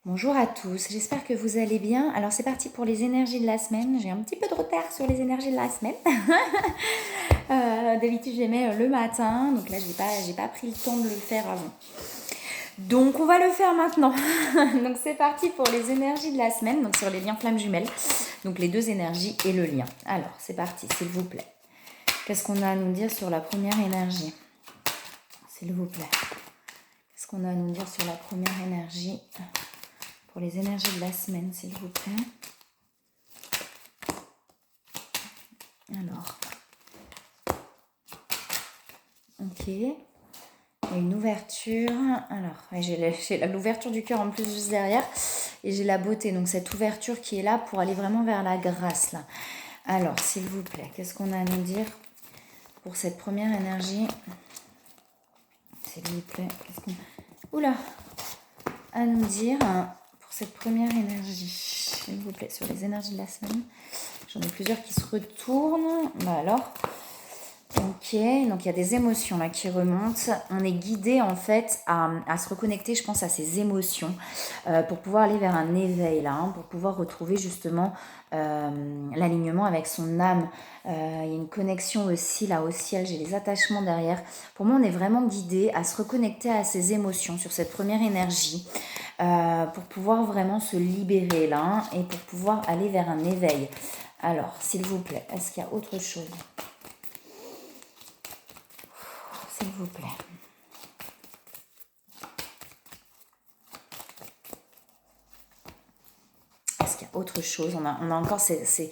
Bonjour à tous, j'espère que vous allez bien. Alors c'est parti pour les énergies de la semaine. J'ai un petit peu de retard sur les énergies de la semaine. D'habitude je les mets le matin, donc là j'ai pas pris le temps de le faire avant. Donc on va le faire maintenant. Donc c'est parti pour les énergies de la semaine, donc sur les liens flammes jumelles. Donc les deux énergies et le lien. Alors c'est parti, s'il vous plaît. Qu'est-ce qu'on a à nous dire sur la première énergie? S'il vous plaît. Qu'est-ce qu'on a à nous dire sur la première énergie? Pour les énergies de la semaine, s'il vous plaît. Alors. Ok. Il y a une ouverture. Alors, j'ai l'ouverture du cœur en plus juste derrière. Et j'ai la beauté. Donc, cette ouverture qui est là pour aller vraiment vers la grâce, là. Alors, s'il vous plaît, qu'est-ce qu'on a à nous dire pour cette première énergie? S'il vous plaît, qu'est-ce qu'on... Oula! À nous dire pour cette première énergie, s'il vous plaît, sur les énergies de la semaine. J'en ai plusieurs qui se retournent. Bah alors, ok, donc il y a des émotions là qui remontent. On est guidé en fait à se reconnecter, je pense, à ces émotions pour pouvoir aller vers un éveil là, pour pouvoir retrouver justement l'alignement avec son âme. Il y a une connexion aussi là au ciel, j'ai les attachements derrière. Pour moi, on est vraiment guidé à se reconnecter à ces émotions sur cette première énergie. Pour pouvoir vraiment se libérer là et pour pouvoir aller vers un éveil. Alors, s'il vous plaît, est-ce qu'il y a autre chose? S'il vous plaît. Est-ce qu'il y a autre chose? On a encore ces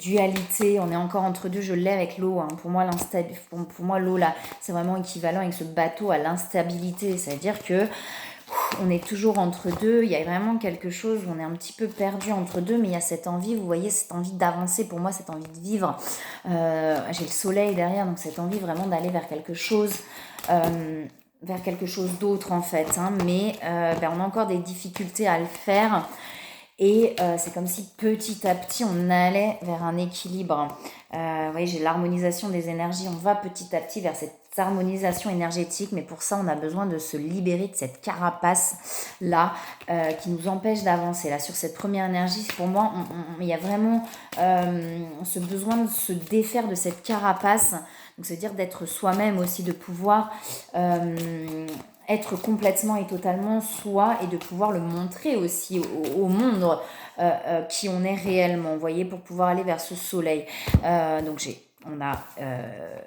dualités, on est encore entre deux, je l'ai avec l'eau. Hein. Pour moi, l'eau, là, c'est vraiment équivalent avec ce bateau à l'instabilité. C'est-à-dire que on est toujours entre deux, il y a vraiment quelque chose où on est un petit peu perdu entre deux, mais il y a cette envie, vous voyez, cette envie d'avancer, pour moi, cette envie de vivre. J'ai le soleil derrière, donc cette envie vraiment d'aller vers quelque chose d'autre en fait. Hein, mais on a encore des difficultés à le faire. Et c'est comme si petit à petit on allait vers un équilibre. Vous voyez, j'ai l'harmonisation des énergies. On va petit à petit vers cette harmonisation énergétique, mais pour ça on a besoin de se libérer de cette carapace là qui nous empêche d'avancer. Là sur cette première énergie, pour moi, il y a vraiment ce besoin de se défaire de cette carapace. Donc c'est-à-dire d'être soi-même aussi, de pouvoir être complètement et totalement soi et de pouvoir le montrer aussi au monde qui on est réellement, vous voyez, pour pouvoir aller vers ce soleil. Donc on a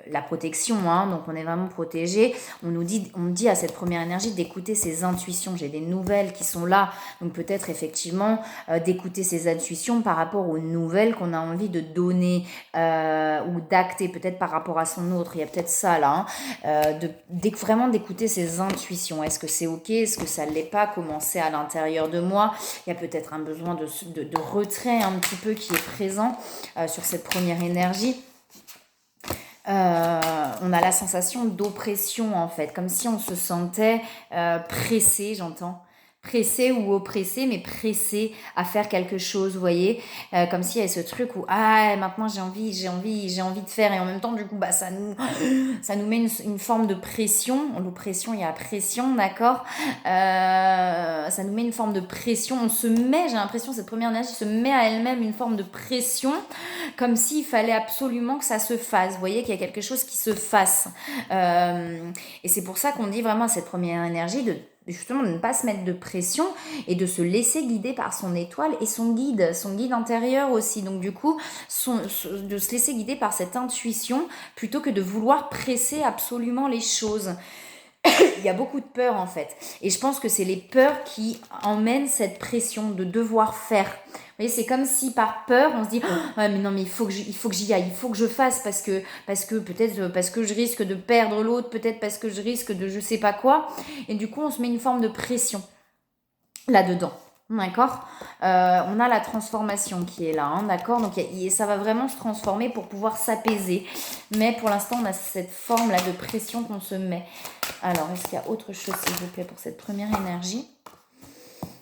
la protection, hein, donc on est vraiment protégé. On dit à cette première énergie d'écouter ses intuitions. J'ai des nouvelles qui sont là, donc peut-être effectivement d'écouter ses intuitions par rapport aux nouvelles qu'on a envie de donner ou d'acter, peut-être par rapport à son autre. Il y a peut-être ça là, hein, vraiment d'écouter ses intuitions. Est-ce que c'est ok? Est-ce que ça ne l'est pas? Comment c'est à l'intérieur de moi? Il y a peut-être un besoin de retrait un petit peu qui est présent sur cette première énergie. On a la sensation d'oppression en fait, comme si on se sentait pressé, j'entends. Pressé ou oppressé, mais pressé à faire quelque chose, vous voyez, comme s'il y avait ce truc où maintenant j'ai envie de faire, et en même temps du coup ça nous met une forme de pression. L'oppression, il y a pression, d'accord, ça nous met une forme de pression, j'ai l'impression, cette première énergie se met à elle-même une forme de pression, comme s'il fallait absolument que ça se fasse, vous voyez, qu'il y a quelque chose qui se fasse, et c'est pour ça qu'on dit vraiment à cette première énergie justement de ne pas se mettre de pression et de se laisser guider par son étoile et son guide intérieur aussi. Donc du coup, de se laisser guider par cette intuition plutôt que de vouloir presser absolument les choses. Il y a beaucoup de peur en fait. Et je pense que c'est les peurs qui emmènent cette pression de devoir faire. Vous voyez, c'est comme si par peur, on se dit mais non, mais il faut que j'y aille, il faut que je fasse parce que peut-être parce que je risque de perdre l'autre, peut-être parce que je risque de je sais pas quoi. Et du coup, on se met une forme de pression là-dedans. D'accord, on a la transformation qui est là, hein, d'accord, donc ça va vraiment se transformer pour pouvoir s'apaiser, mais pour l'instant on a cette forme là de pression qu'on se met. Alors est-ce qu'il y a autre chose s'il vous plaît pour cette première énergie?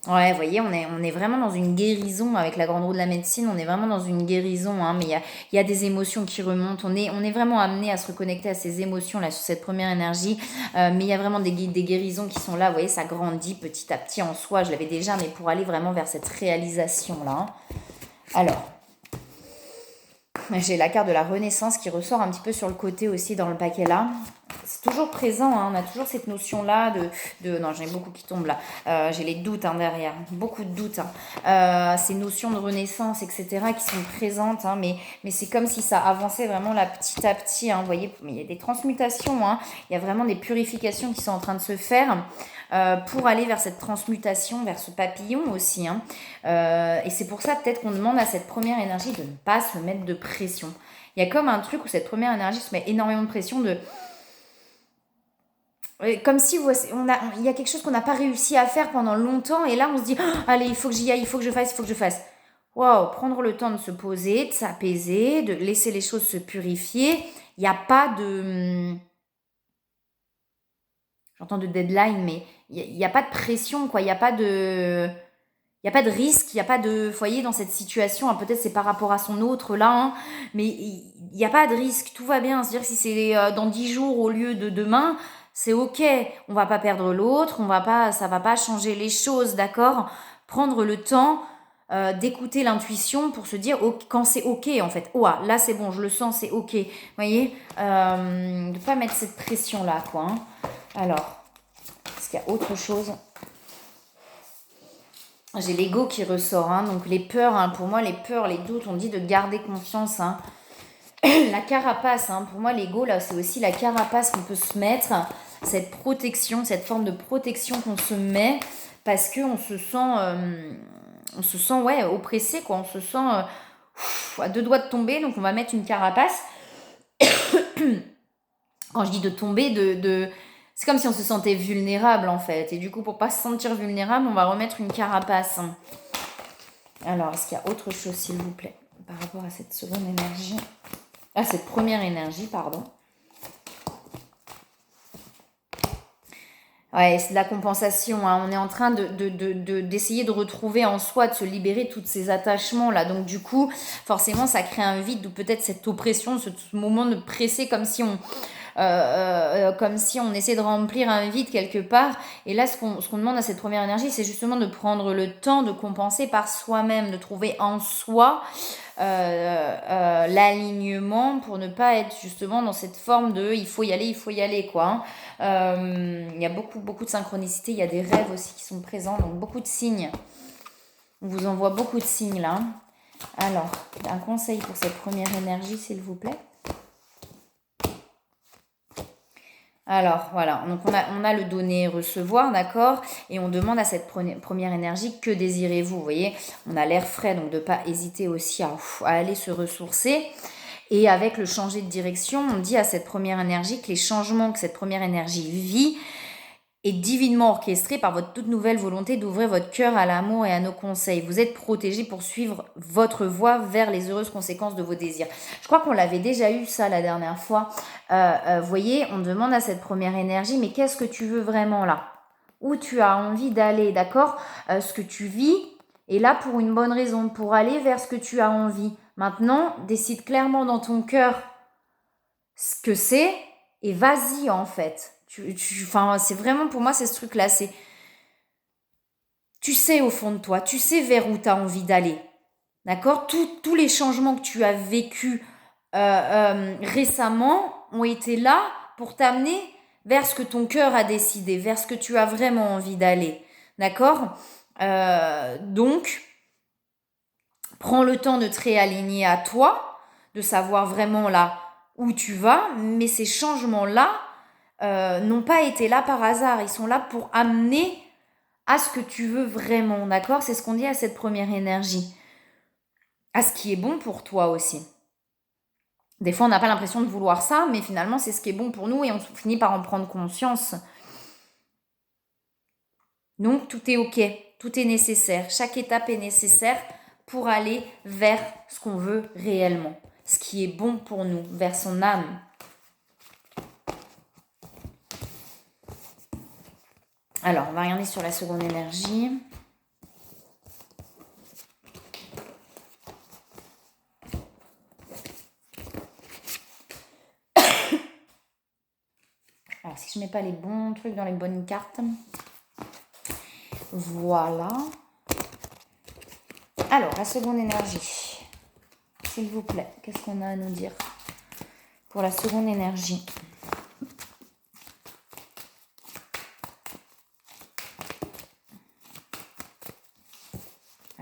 Ouais, vous voyez, on est vraiment dans une guérison avec la grande roue de la médecine, on est vraiment dans une guérison, hein, mais il y a des émotions qui remontent, on est vraiment amené à se reconnecter à ces émotions là sur cette première énergie, mais il y a vraiment des guérisons qui sont là, vous voyez, ça grandit petit à petit en soi, je l'avais déjà, mais pour aller vraiment vers cette réalisation là, hein. Alors, j'ai la carte de la Renaissance qui ressort un petit peu sur le côté aussi dans le paquet là. C'est toujours présent, hein, on a toujours cette notion-là non, j'en ai beaucoup qui tombent là. J'ai les doutes, hein, derrière, beaucoup de doutes, hein. Ces notions de renaissance, etc., qui sont présentes, hein, mais c'est comme si ça avançait vraiment là petit à petit, hein, vous voyez, il y a des transmutations, hein, il y a vraiment des purifications qui sont en train de se faire. Pour aller vers cette transmutation, vers ce papillon aussi, hein. Et c'est pour ça peut-être qu'on demande à cette première énergie de ne pas se mettre de pression. Il y a comme un truc où cette première énergie se met énormément de pression comme si il y a quelque chose qu'on n'a pas réussi à faire pendant longtemps et là on se dit oh, allez, il faut que j'y aille, il faut que je fasse, il faut que je fasse. Waouh, prendre le temps de se poser, de s'apaiser, de laisser les choses se purifier. Il n'y a pas de j'entends de deadline, mais il n'y a pas de pression, quoi. Il y a pas de risque, il n'y a pas de foyer dans cette situation. Ah, peut-être c'est par rapport à son autre là, hein, mais il n'y a pas de risque. Tout va bien. C'est-à-dire que si c'est dans 10 jours au lieu de demain, c'est ok. On va pas perdre l'autre, ça va pas changer les choses, d'accord. Prendre le temps d'écouter l'intuition pour se dire quand c'est ok en fait. Oh, ah, là c'est bon, je le sens, c'est ok. Vous voyez, de pas mettre cette pression là, quoi, hein. Alors, est-ce qu'il y a autre chose? J'ai l'ego qui ressort, hein, donc les peurs, hein, pour moi les peurs, les doutes, on dit de garder confiance, hein. La carapace, hein, pour moi l'ego là c'est aussi la carapace qu'on peut se mettre, cette protection, cette forme de protection qu'on se met parce qu'on se sent ouais, oppressé, quoi, on se sent à deux doigts de tomber, donc on va mettre une carapace. Quand je dis de tomber, c'est comme si on se sentait vulnérable en fait, et du coup pour pas se sentir vulnérable on va remettre une carapace. Alors, est-ce qu'il y a autre chose, s'il vous plaît, par rapport à cette seconde énergie? Ah, cette première énergie, pardon. Ouais, c'est de la compensation, hein. On est en train d'essayer de retrouver en soi, de se libérer de tous ces attachements-là. Donc, du coup, forcément, ça crée un vide ou peut-être cette oppression, ce moment de presser comme si on essaie de remplir un vide quelque part. Et là, ce qu'on demande à cette première énergie, c'est justement de prendre le temps de compenser par soi-même, de trouver en soi l'alignement pour ne pas être justement dans cette forme de il faut y aller, quoi, hein. Il y a beaucoup, beaucoup de synchronicité, il y a des rêves aussi qui sont présents, donc beaucoup de signes. On vous envoie beaucoup de signes là. Alors, un conseil pour cette première énergie, s'il vous plaît. Alors voilà, donc on a le donner, recevoir, d'accord. Et on demande à cette première énergie, que désirez-vous? Vous voyez, on a l'air frais, donc de ne pas hésiter aussi à aller se ressourcer. Et avec le changer de direction, on dit à cette première énergie que les changements que cette première énergie vit est divinement orchestré par votre toute nouvelle volonté d'ouvrir votre cœur à l'amour et à nos conseils. Vous êtes protégé pour suivre votre voie vers les heureuses conséquences de vos désirs. Je crois qu'on l'avait déjà eu ça la dernière fois. Vous voyez, on demande à cette première énergie, mais qu'est-ce que tu veux vraiment là? Où tu as envie d'aller, d'accord? Ce que tu vis est là pour une bonne raison, pour aller vers ce que tu as envie. Maintenant, décide clairement dans ton cœur ce que c'est et vas-y en fait. Enfin, c'est vraiment pour moi c'est ce truc-là. Tu sais au fond de toi, tu sais vers où tu as envie d'aller. D'accord? Tous les changements que tu as vécus récemment ont été là pour t'amener vers ce que ton cœur a décidé, vers ce que tu as vraiment envie d'aller. D'accord? Donc, prends le temps de te réaligner à toi, de savoir vraiment là où tu vas, mais ces changements-là n'ont pas été là par hasard. Ils sont là pour amener à ce que tu veux vraiment, d'accord? C'est ce qu'on dit à cette première énergie. À ce qui est bon pour toi aussi. Des fois, on n'a pas l'impression de vouloir ça, mais finalement, c'est ce qui est bon pour nous et on finit par en prendre conscience. Donc, tout est ok, tout est nécessaire. Chaque étape est nécessaire pour aller vers ce qu'on veut réellement. Ce qui est bon pour nous, vers son âme. Alors, on va regarder sur la seconde énergie. mets pas les bons trucs dans les bonnes cartes. Voilà. Alors, la seconde énergie. S'il vous plaît, qu'est-ce qu'on a à nous dire pour la seconde énergie?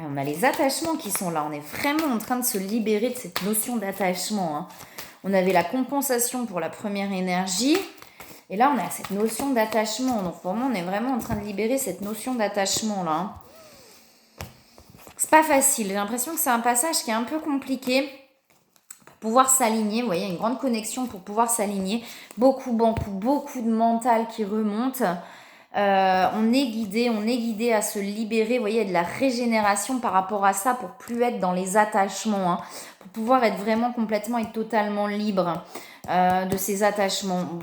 On a les attachements qui sont là. On est vraiment en train de se libérer de cette notion d'attachement. Hein. On avait la compensation pour la première énergie. Et là, on a cette notion d'attachement. Donc, pour moi, on est vraiment en train de libérer cette notion d'attachement là. Hein. C'est pas facile. J'ai l'impression que c'est un passage qui est un peu compliqué pour pouvoir s'aligner. Vous voyez, une grande connexion pour pouvoir s'aligner. Beaucoup de mental qui remonte. On est guidé à se libérer, vous voyez, de la régénération par rapport à ça pour plus être dans les attachements, hein, pour pouvoir être vraiment complètement et totalement libre de ces attachements.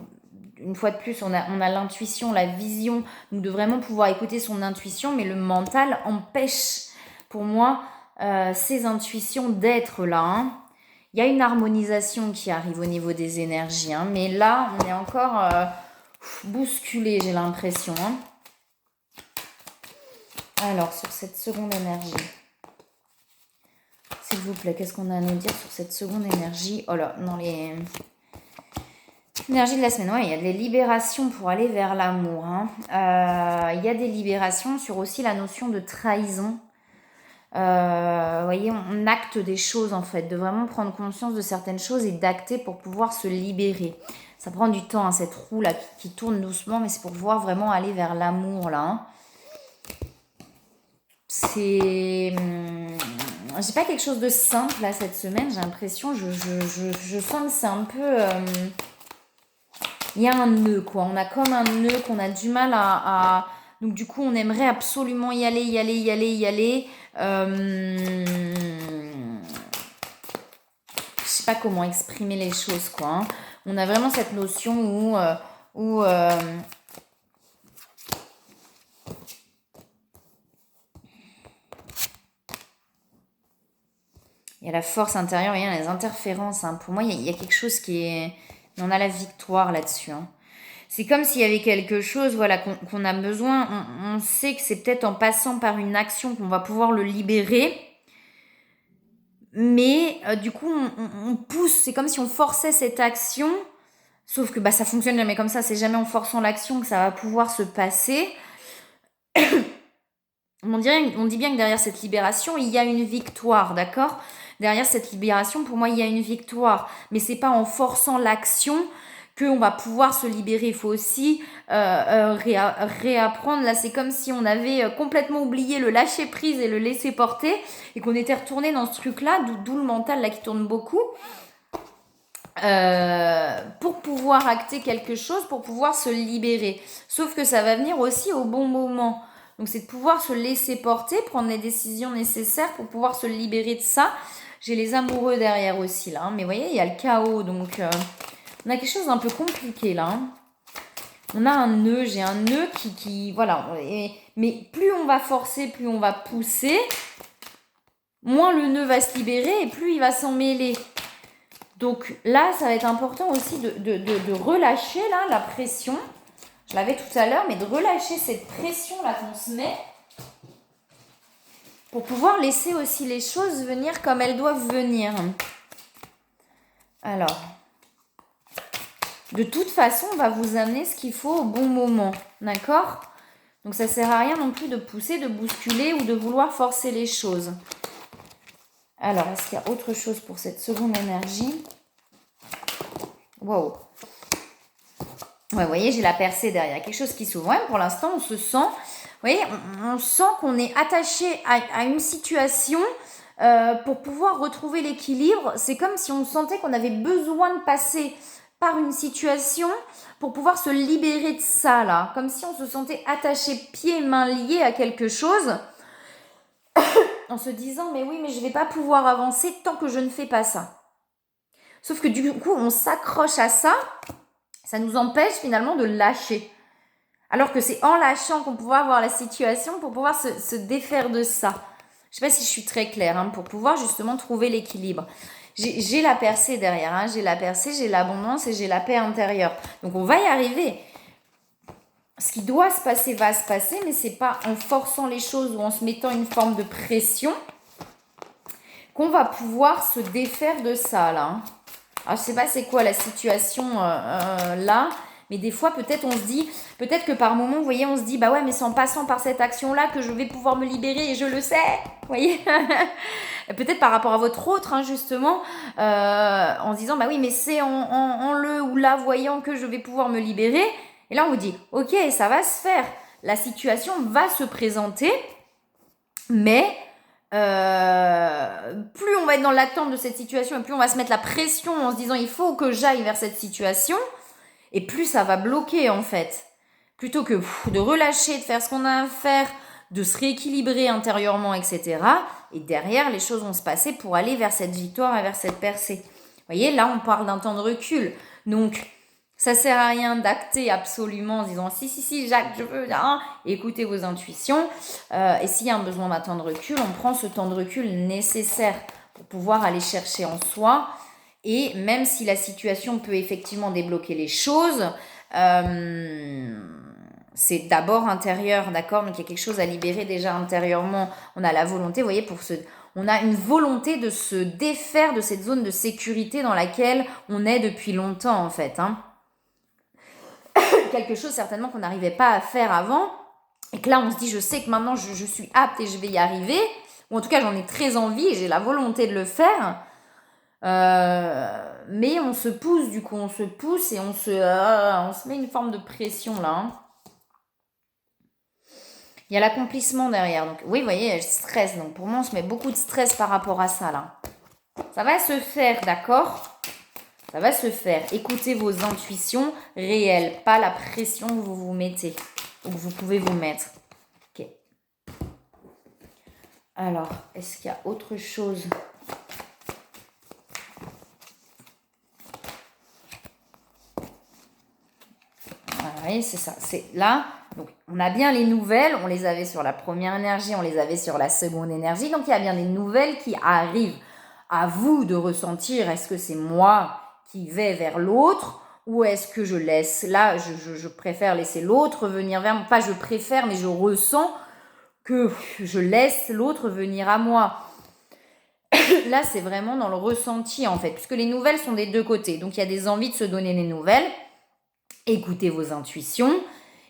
Une fois de plus, on a l'intuition, la vision, donc de vraiment pouvoir écouter son intuition, mais le mental empêche pour moi ces intuitions d'être là. Hein. Il y a une harmonisation qui arrive au niveau des énergies, hein, mais là, on est encore bousculé, j'ai l'impression. Hein. Alors, sur cette seconde énergie, s'il vous plaît, qu'est-ce qu'on a à nous dire sur cette seconde énergie? Oh là, dans les énergies de la semaine, ouais, il y a des libérations pour aller vers l'amour. Hein. Il y a des libérations sur aussi la notion de trahison. Vous voyez, on acte des choses en fait, de vraiment prendre conscience de certaines choses et d'acter pour pouvoir se libérer. Ça prend du temps, hein, cette roue là qui tourne doucement, mais c'est pour pouvoir vraiment aller vers l'amour là. Hein. C'est... j'ai pas quelque chose de simple là cette semaine, j'ai l'impression, je sens que c'est un peu... il y a un nœud quoi, on a comme un nœud qu'on a du mal à... Donc du coup on aimerait absolument y aller. Je sais pas comment exprimer les choses quoi. Hein. On a vraiment cette notion où il y a la force intérieure, il y a les interférences. Hein. Pour moi, il y a quelque chose qui est... On a la victoire là-dessus. Hein. C'est comme s'il y avait quelque chose voilà, qu'on a besoin. On sait que c'est peut-être en passant par une action qu'on va pouvoir le libérer. Mais du coup, on pousse. C'est comme si on forçait cette action. Sauf que ça fonctionne jamais comme ça. C'est jamais en forçant l'action que ça va pouvoir se passer. On dit bien que derrière cette libération, il y a une victoire, d'accord ? Derrière cette libération, pour moi, il y a une victoire. Mais c'est pas en forçant l'action qu'on va pouvoir se libérer. Il faut aussi réapprendre. Là, c'est comme si on avait complètement oublié le lâcher prise et le laisser porter et qu'on était retourné dans ce truc-là, d'où le mental là qui tourne beaucoup. Pour pouvoir acter quelque chose, pour pouvoir se libérer. Sauf que ça va venir aussi au bon moment. Donc c'est de pouvoir se laisser porter, prendre les décisions nécessaires pour pouvoir se libérer de ça. J'ai les amoureux derrière aussi là, hein. Mais vous voyez, il y a le chaos, donc on a quelque chose d'un peu compliqué là. Hein. On a un nœud, j'ai un nœud qui voilà. Mais plus on va forcer, plus on va pousser, moins le nœud va se libérer et plus il va s'en mêler. Donc là, ça va être important aussi de relâcher là la pression. Je l'avais tout à l'heure, mais de relâcher cette pression là qu'on se met pour pouvoir laisser aussi les choses venir comme elles doivent venir. Alors, de toute façon, on va vous amener ce qu'il faut au bon moment, d'accord ? Donc ça sert à rien non plus de pousser, de bousculer ou de vouloir forcer les choses. Alors, est-ce qu'il y a autre chose pour cette seconde énergie ? Wow. Ouais, vous voyez, j'ai la percée derrière. Quelque chose qui s'ouvre. Ouais, pour l'instant, on se sent... Vous voyez, on sent qu'on est attaché à une situation pour pouvoir retrouver l'équilibre. C'est comme si on sentait qu'on avait besoin de passer par une situation pour pouvoir se libérer de ça, là. Comme si on se sentait attaché, pieds et mains liés à quelque chose en se disant, mais oui, mais je ne vais pas pouvoir avancer tant que je ne fais pas ça. Sauf que du coup, on s'accroche à ça, ça nous empêche finalement de lâcher. Alors que c'est en lâchant qu'on pourra avoir la situation pour pouvoir se défaire de ça. Je ne sais pas si je suis très claire, hein, pour pouvoir justement trouver l'équilibre. J'ai la percée derrière, hein, j'ai la percée, j'ai l'abondance et j'ai la paix intérieure. Donc on va y arriver. ce qui doit se passer va se passer, mais c'est pas en forçant les choses ou en se mettant une forme de pression qu'on va pouvoir se défaire de ça, là. Alors, je sais pas c'est quoi la situation là, mais des fois, peut-être on se dit, peut-être que par moment, vous voyez, on se dit, bah ouais, mais c'est en passant par cette action-là que je vais pouvoir me libérer et je le sais, vous voyez. Peut-être par rapport à votre autre, hein, justement, en se disant, bah oui, mais c'est en le ou la voyant que je vais pouvoir me libérer. Et là, on vous dit, ok, ça va se faire. La situation va se présenter, mais plus on va être dans l'attente de cette situation et plus on va se mettre la pression en se disant, il faut que j'aille vers cette situation, et plus ça va bloquer, en fait. Plutôt que de relâcher, de faire ce qu'on a à faire, de se rééquilibrer intérieurement, etc. Et derrière, les choses vont se passer pour aller vers cette victoire et vers cette percée. Vous voyez, là, on parle d'un temps de recul. Donc, ça sert à rien d'acter absolument en se disant si, Jacques, je veux, hein. Écoutez vos intuitions. Et s'il y a un besoin d'un temps de recul, on prend ce temps de recul nécessaire pour pouvoir aller chercher en soi. Et même si la situation peut effectivement débloquer les choses, c'est d'abord intérieur, d'accord? Donc il y a quelque chose à libérer déjà intérieurement. On a la volonté, vous voyez, on a une volonté de se défaire de cette zone de sécurité dans laquelle on est depuis longtemps, en fait, hein. Quelque chose certainement qu'on n'arrivait pas à faire avant, et que là on se dit, je sais que maintenant je suis apte et je vais y arriver, ou en tout cas j'en ai très envie et j'ai la volonté de le faire. Mais on se pousse, du coup, on se pousse et on se met une forme de pression là, hein. Il y a l'accomplissement derrière. Donc, oui, vous voyez, je stresse. Donc, pour moi, on se met beaucoup de stress par rapport à ça là. Ça va se faire, d'accord? Ça va se faire. Écoutez vos intuitions réelles, pas la pression que vous vous mettez ou que vous pouvez vous mettre. Ok. Alors, est-ce qu'il y a autre chose? Oui, c'est ça. C'est là. Donc, on a bien les nouvelles. On les avait sur la première énergie, on les avait sur la seconde énergie. Donc, il y a bien des nouvelles qui arrivent. À vous de ressentir, est-ce que c'est moi qui vais vers l'autre ou est-ce que je laisse? Là, je préfère laisser l'autre venir vers moi. Pas je préfère, mais je ressens que je laisse l'autre venir à moi. Là, c'est vraiment dans le ressenti, en fait, puisque les nouvelles sont des deux côtés. Donc, il y a des envies de se donner des nouvelles. Écoutez vos intuitions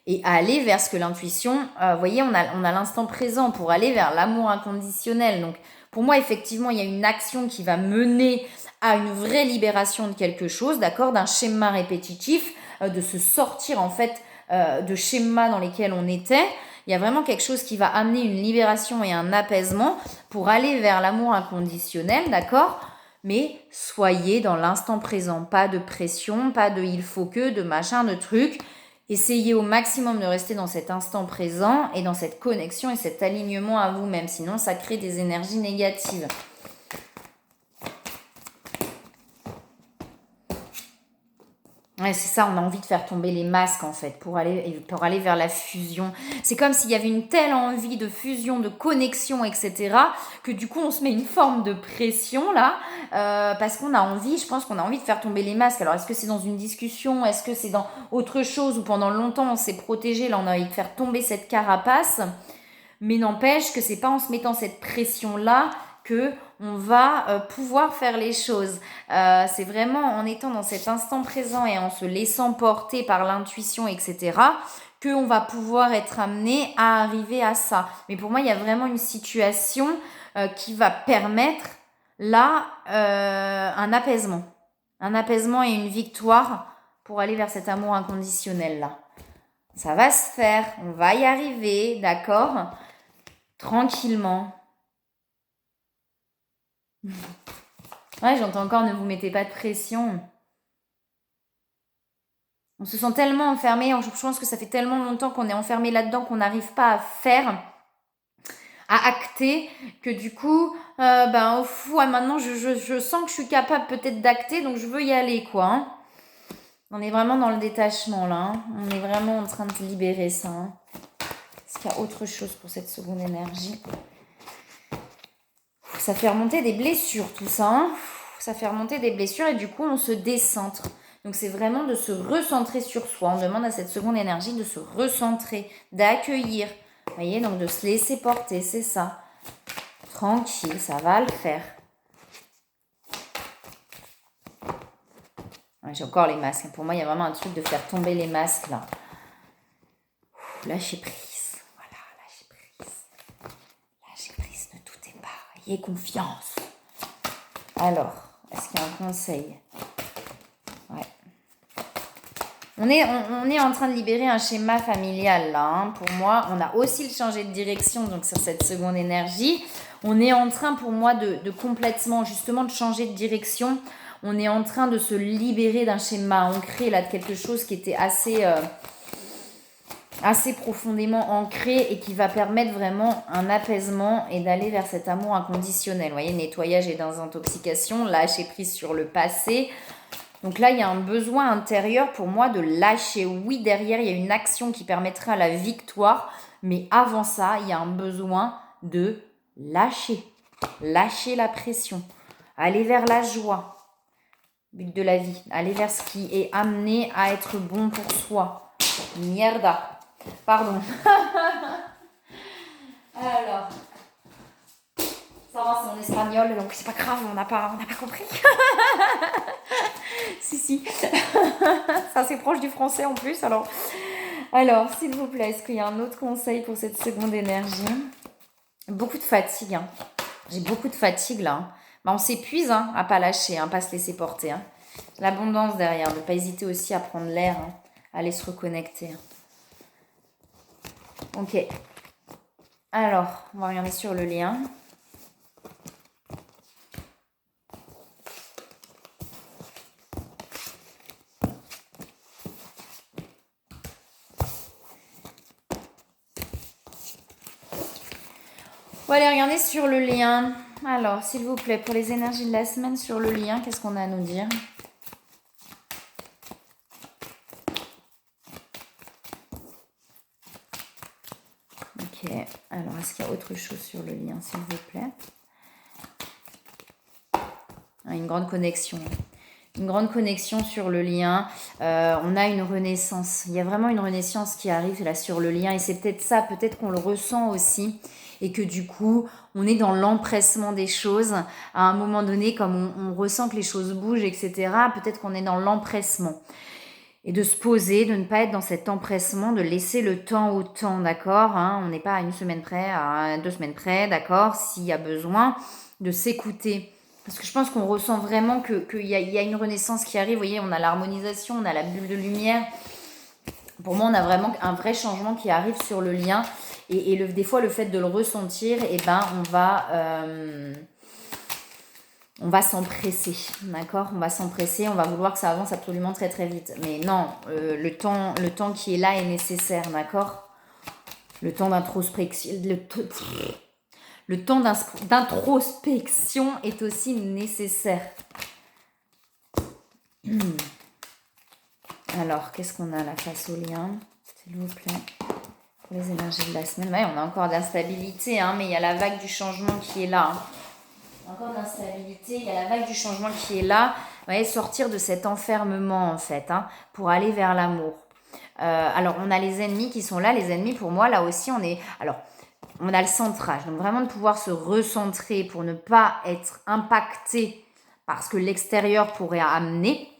et aller vers ce que l'intuition... vous voyez, on a l'instant présent pour aller vers l'amour inconditionnel. Donc, pour moi, effectivement, il y a une action qui va mener à une vraie libération de quelque chose, d'accord, d'un schéma répétitif, de se sortir, en fait, de schémas dans lesquels on était. Il y a vraiment quelque chose qui va amener une libération et un apaisement pour aller vers l'amour inconditionnel, d'accord? Mais soyez dans l'instant présent, pas de pression, pas de il faut que, de machin, de trucs. Essayez au maximum de rester dans cet instant présent et dans cette connexion et cet alignement à vous-même. Sinon, ça crée des énergies négatives. Ouais, c'est ça, on a envie de faire tomber les masques en fait pour aller vers la fusion. C'est comme s'il y avait une telle envie de fusion, de connexion, etc. que du coup on se met une forme de pression là parce qu'on a envie, je pense qu'on a envie de faire tomber les masques. Alors est-ce que c'est dans une discussion, est-ce que c'est dans autre chose ou pendant longtemps on s'est protégé, là on a envie de faire tomber cette carapace. Mais n'empêche que c'est pas en se mettant cette pression là que on va pouvoir faire les choses. C'est vraiment en étant dans cet instant présent et en se laissant porter par l'intuition, etc., qu'on va pouvoir être amené à arriver à ça. Mais pour moi, il y a vraiment une situation qui va permettre là un apaisement. Un apaisement et une victoire pour aller vers cet amour inconditionnel là. Ça va se faire, on va y arriver, d'accord? Tranquillement. Ouais, j'entends encore, ne vous mettez pas de pression. On se sent tellement enfermé, je pense que ça fait tellement longtemps qu'on est enfermé là-dedans qu'on n'arrive pas à faire, à acter, que du coup, maintenant je sens que je suis capable peut-être d'acter, donc je veux y aller, quoi. Hein. On est vraiment dans le détachement, là. Hein. On est vraiment en train de libérer ça. Hein. Est-ce qu'il y a autre chose pour cette seconde énergie ? Ça fait remonter des blessures, tout ça. Hein. Ça fait remonter des blessures et du coup, on se décentre. Donc c'est vraiment de se recentrer sur soi. On demande à cette seconde énergie de se recentrer, d'accueillir. Vous voyez, donc de se laisser porter, c'est ça. Tranquille, ça va le faire. Ouais, j'ai encore les masques. Pour moi, il y a vraiment un truc de faire tomber les masques là. Lâchez prise. Voilà, lâchez prise. Lâchez prise, ne doutez pas. Ayez confiance. Alors, est-ce qu'il y a un conseil? Ouais. On est en train de libérer un schéma familial là. Hein. Pour moi, on a aussi changé de direction donc sur cette seconde énergie. On est en train pour moi de complètement justement de changer de direction. On est en train de se libérer d'un schéma ancré là, de quelque chose qui était assez profondément ancré et qui va permettre vraiment un apaisement et d'aller vers cet amour inconditionnel. Vous voyez, nettoyage et désintoxication, lâcher prise sur le passé. Donc là, il y a un besoin intérieur pour moi de lâcher. Oui, derrière, il y a une action qui permettra la victoire. Mais avant ça, il y a un besoin de lâcher. Lâcher la pression. Aller vers la joie. But de la vie. Aller vers ce qui est amené à être bon pour soi. Mierda. Pardon. Alors. Ça va, c'est en espagnol, donc c'est pas grave, on n'a pas compris. Si. Ça, c'est proche du français en plus, alors. Alors, s'il vous plaît, est-ce qu'il y a un autre conseil pour cette seconde énergie? Beaucoup de fatigue. Hein. J'ai beaucoup de fatigue, là. Hein. Bah, on s'épuise hein, à pas lâcher, pas se laisser porter. Hein. L'abondance derrière, ne pas hésiter aussi à prendre l'air, à aller se reconnecter. Ok. Alors, on va regarder sur le lien. On va aller regarder sur le lien. Alors, s'il vous plaît, pour les énergies de la semaine sur le lien, qu'est-ce qu'on a à nous dire? Ok. Alors, est-ce qu'il y a autre chose sur le lien, s'il vous plaît? Une grande connexion. Une grande connexion sur le lien. On a une renaissance. Il y a vraiment une renaissance qui arrive là sur le lien. Et c'est peut-être ça, peut-être qu'on le ressent aussi. Et que du coup, on est dans l'empressement des choses. À un moment donné, comme on ressent que les choses bougent, etc., peut-être qu'on est dans l'empressement. Et de se poser, de ne pas être dans cet empressement, de laisser le temps au temps, d'accord hein. On n'est pas à 1 semaine près, à 2 semaines près, d'accord. S'il y a besoin de s'écouter. Parce que je pense qu'on ressent vraiment qu'il y a une renaissance qui arrive. Vous voyez, on a l'harmonisation, on a la bulle de lumière. Pour moi, on a vraiment un vrai changement qui arrive sur le lien. Et des fois, le fait de le ressentir, eh ben, on va s'empresser, d'accord? On va s'empresser, on va vouloir que ça avance absolument très très vite. Mais non, le temps qui est là est nécessaire, d'accord? Le temps d'introspection, le temps d'introspection est aussi nécessaire. Alors, qu'est-ce qu'on a là face au lien, s'il vous plaît? Pour les énergies de la semaine. Ouais, on a encore de l'instabilité, hein, mais il y a la vague du changement qui est là. Hein. Encore de l'instabilité, il y a la vague du changement qui est là. Vous voyez, sortir de cet enfermement, en fait, hein, pour aller vers l'amour. Alors, on a les ennemis qui sont là. Les ennemis, pour moi, là aussi, on a le centrage. Donc, vraiment de pouvoir se recentrer pour ne pas être impacté par ce que l'extérieur pourrait amener.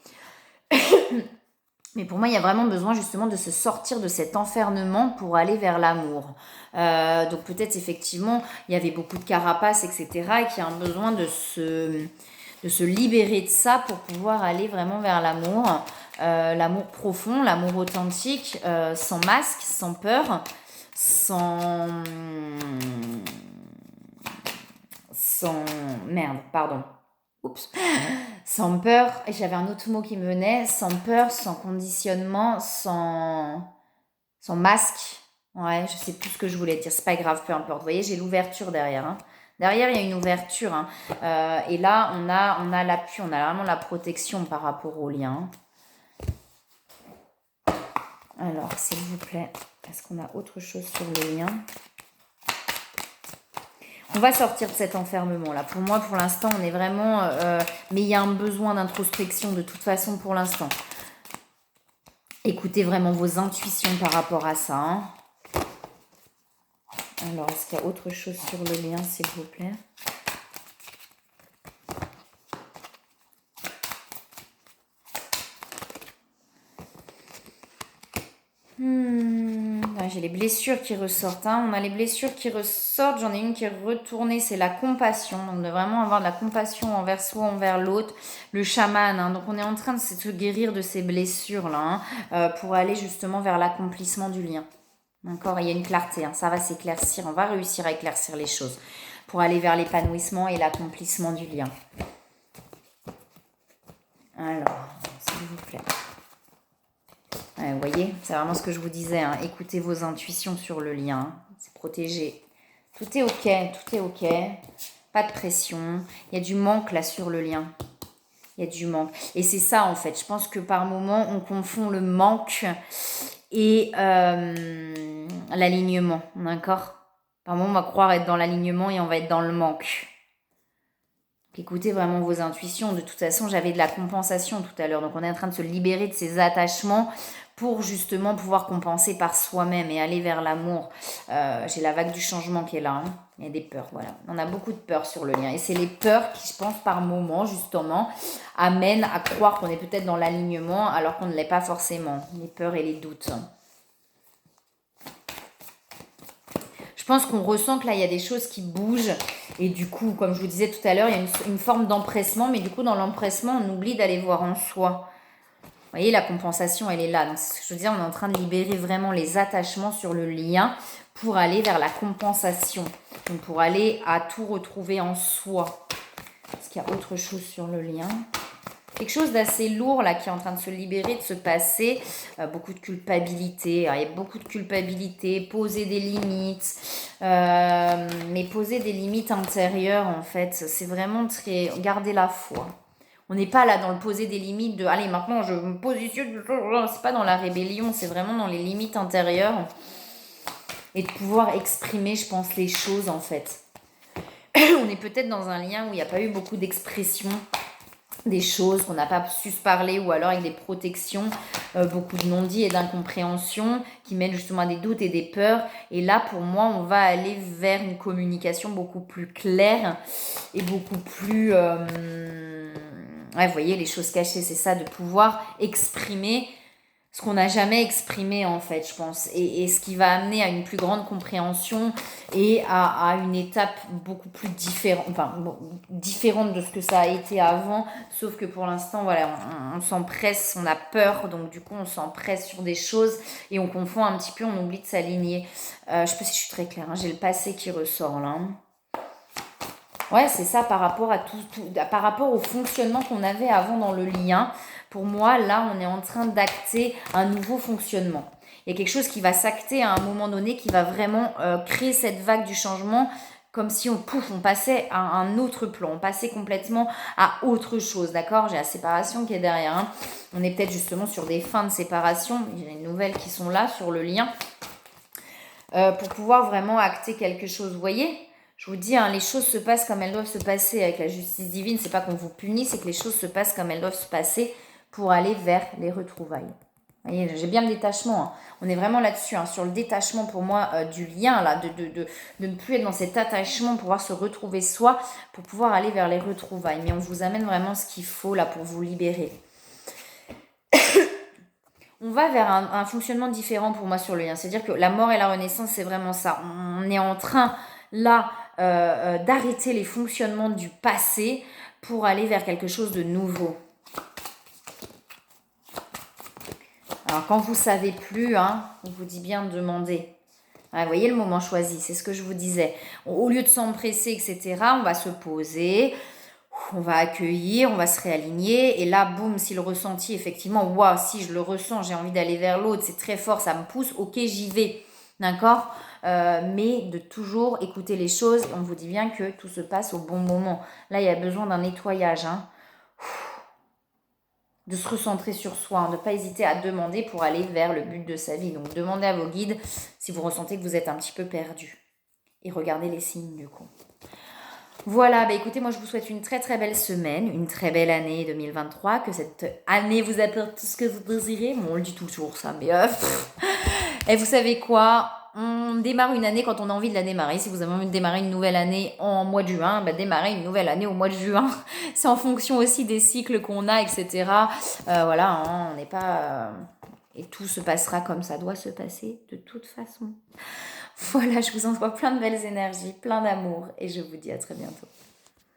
Mais pour moi, il y a vraiment besoin justement de se sortir de cet enfermement pour aller vers l'amour. Donc peut-être effectivement, il y avait beaucoup de carapaces, etc. et qu'il y a un besoin de se libérer de ça pour pouvoir aller vraiment vers l'amour. L'amour profond, l'amour authentique, sans masque, sans peur, sans... Merde, pardon. Oups. Sans peur, et j'avais un autre mot qui me venait, sans peur, sans conditionnement, sans masque. Ouais, je sais plus ce que je voulais dire, c'est pas grave, peu importe. Vous voyez, j'ai l'ouverture derrière. Hein. Derrière, il y a une ouverture. Hein. Et là, on a l'appui, on a vraiment la protection par rapport au lien. Alors, s'il vous plaît, est-ce qu'on a autre chose sur le lien ? On va sortir de cet enfermement-là. Pour moi, pour l'instant, on est vraiment... mais il y a un besoin d'introspection de toute façon pour l'instant. Écoutez vraiment vos intuitions par rapport à ça. Hein. Alors, est-ce qu'il y a autre chose sur le lien, s'il vous plaît? J'ai les blessures qui ressortent. Hein. On a les blessures qui ressortent. J'en ai une qui est retournée. C'est la compassion. Donc, de vraiment avoir de la compassion envers soi, envers l'autre. Le chaman. Hein. Donc, on est en train de se guérir de ces blessures-là pour aller justement vers l'accomplissement du lien. D'accord? Il y a une clarté. Hein. Ça va s'éclaircir. On va réussir à éclaircir les choses pour aller vers l'épanouissement et l'accomplissement du lien. Alors, s'il vous plaît. Ouais, vous voyez, c'est vraiment ce que je vous disais. Hein. Écoutez vos intuitions sur le lien. Hein. C'est protégé. Tout est ok, tout est ok. Pas de pression. Il y a du manque là sur le lien. Il y a du manque. Et c'est ça en fait. Je pense que par moment, on confond le manque et l'alignement. D'accord? Par moment, on va croire être dans l'alignement et on va être dans le manque. Écoutez vraiment vos intuitions. De toute façon, j'avais de la compensation tout à l'heure. Donc, on est en train de se libérer de ces attachements pour justement pouvoir compenser par soi-même et aller vers l'amour. J'ai la vague du changement qui est là. Hein. Il y a des peurs, voilà. On a beaucoup de peurs sur le lien. Et c'est les peurs qui, je pense, par moment, justement, amènent à croire qu'on est peut-être dans l'alignement alors qu'on ne l'est pas forcément. Les peurs et les doutes. Je pense qu'on ressent que là, il y a des choses qui bougent. Et du coup, comme je vous disais tout à l'heure, il y a une forme d'empressement. Mais du coup, dans l'empressement, on oublie d'aller voir en soi. Vous voyez, la compensation, elle est là. Donc, je veux dire, on est en train de libérer vraiment les attachements sur le lien pour aller vers la compensation. Donc, pour aller à tout retrouver en soi. Est-ce qu'il y a autre chose sur le lien ? Quelque chose d'assez lourd là qui est en train de se libérer, de se passer. Beaucoup de culpabilité. Alors, il y a beaucoup de culpabilité. Poser des limites. Mais poser des limites intérieures, en fait. C'est vraiment très... Garder la foi. On n'est pas là dans le poser des limites de allez maintenant je me positionne, c'est pas dans la rébellion, c'est vraiment dans les limites intérieures et de pouvoir exprimer, je pense, les choses en fait. On est peut-être dans un lien où il n'y a pas eu beaucoup d'expression des choses, qu'on n'a pas su se parler ou alors avec des protections, beaucoup de non-dits et d'incompréhension qui mènent justement à des doutes et des peurs. Et là, pour moi, on va aller vers une communication beaucoup plus claire et beaucoup plus... vous voyez, les choses cachées, c'est ça, de pouvoir exprimer ce qu'on n'a jamais exprimé en fait, je pense. Et ce qui va amener à une plus grande compréhension et à une étape beaucoup plus différente, différente de ce que ça a été avant. Sauf que pour l'instant, voilà, on s'empresse, on a peur, donc du coup on s'empresse sur des choses et on confond un petit peu, on oublie de s'aligner. Je sais pas si je suis très claire, hein, j'ai le passé qui ressort là. Ouais, c'est ça par rapport à par rapport au fonctionnement qu'on avait avant dans le lien. Pour moi, là, on est en train d'acter un nouveau fonctionnement. Il y a quelque chose qui va s'acter à un moment donné, qui va vraiment créer cette vague du changement, comme si on passait à un autre plan, on passait complètement à autre chose, d'accord? J'ai la séparation qui est derrière. Hein. On est peut-être justement sur des fins de séparation. Il y a des nouvelles qui sont là sur le lien. Pour pouvoir vraiment acter quelque chose, vous voyez? Je vous dis, hein, les choses se passent comme elles doivent se passer avec la justice divine. C'est pas qu'on vous punit, c'est que les choses se passent comme elles doivent se passer pour aller vers les retrouvailles. Vous voyez, j'ai bien le détachement. Hein. On est vraiment là-dessus, hein, sur le détachement pour moi du lien, là, de ne plus être dans cet attachement, pour pouvoir se retrouver soi, pour pouvoir aller vers les retrouvailles. Mais on vous amène vraiment ce qu'il faut là pour vous libérer. On va vers un fonctionnement différent pour moi sur le lien. C'est-à-dire que la mort et la renaissance, c'est vraiment ça. On est en train là d'arrêter les fonctionnements du passé pour aller vers quelque chose de nouveau. Alors quand vous ne savez plus, hein, on vous dit bien de demander. Vous voyez le moment choisi, c'est ce que je vous disais. Au lieu de s'empresser, etc., on va se poser, on va accueillir, on va se réaligner. Et là, boum, si le ressenti, effectivement, waouh, si je le ressens, j'ai envie d'aller vers l'autre, c'est très fort, ça me pousse, ok, j'y vais. D'accord mais de toujours écouter les choses. On vous dit bien que tout se passe au bon moment. Là, il y a besoin d'un nettoyage. Hein. De se recentrer sur soi, hein, de ne pas hésiter à demander pour aller vers le but de sa vie. Donc, demandez à vos guides si vous ressentez que vous êtes un petit peu perdu. Et regardez les signes du coup. Voilà, bah écoutez, moi je vous souhaite une très très belle semaine, une très belle année 2023, que cette année vous apporte tout ce que vous désirez. Bon, on le dit toujours ça, mais et vous savez quoi? On démarre une année quand on a envie de la démarrer. Si vous avez envie de démarrer une nouvelle année en mois de juin, bah démarrez une nouvelle année au mois de juin. C'est en fonction aussi des cycles qu'on a, etc. Voilà, hein, on n'est pas... et tout se passera comme ça doit se passer de toute façon. Voilà, je vous envoie plein de belles énergies, plein d'amour et je vous dis à très bientôt.